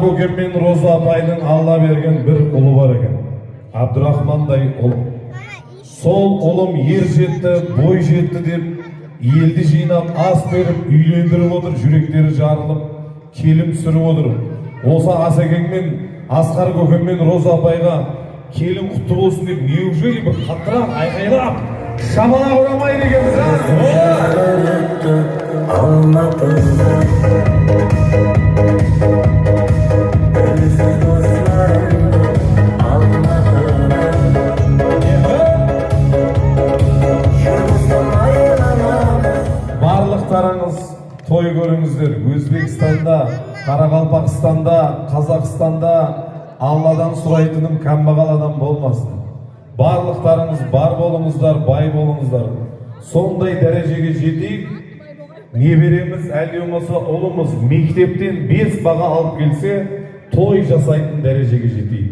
көкем мен Роза апайдың Алла берген бір ұлы бар екен. Абдурахмандай ұл. Сол ұлым ер жетті, бой жетті деп елді жинап ас беріп үйлендіріп отыр, жүректері жарылып келім сүріп отыр. Осы Асекең мен Асқар көкем мен Роза апайға келім құтты болсын деп неужели бір қаттырақ айқайлап шабана ұрамайды екенбіз, барлықтарыңыз той көріңіздер. Өзбекстанда, Қарақалпақстанда, Қазақстанда Алладан сұрайтыным кәмбағал адам болмасын. Барлықтарыңыз бар болыңыздар, бай болыңыздар. Сондай дәрежеге жетейік. Небереміз, әлде болмаса ұлымыз мектептен 5 баға алып келсе, той жасайтын дәрежеге жетейік.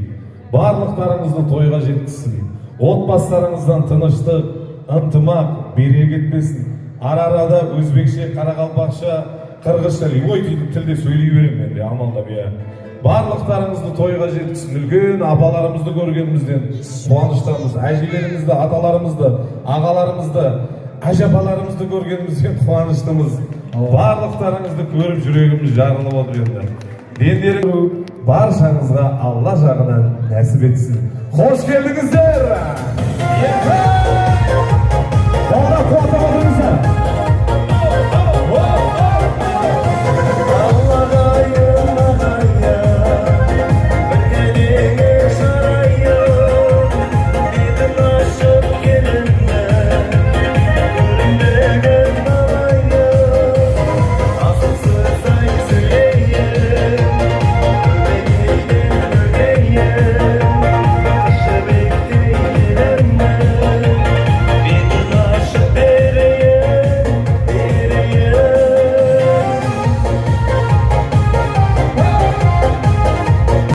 Барлықтарыңызды тойға жеткізсін. Отбасыларыңыздан тыныштық, ынтымақ, береке кетпесін. Ара-арада өзбекше, қарақалпақша, қырғызша, ой тілде сөйлей беремін енді, амалдап, барлықтарыңызды тойға жеткізсін. Үлкен апаларымызды көргенімізден қуаныштамыз. Әжелерімізді, аталарымызды, ағаларымызды, әжапаларымызды көргенімізден қуаныштымыз. Барлықтарыңызды көріп жүрегіміз жарылып отыр енді. Дендері баршаңызға Алла жағынан нәсіп етсін. Қош келдіңіздер!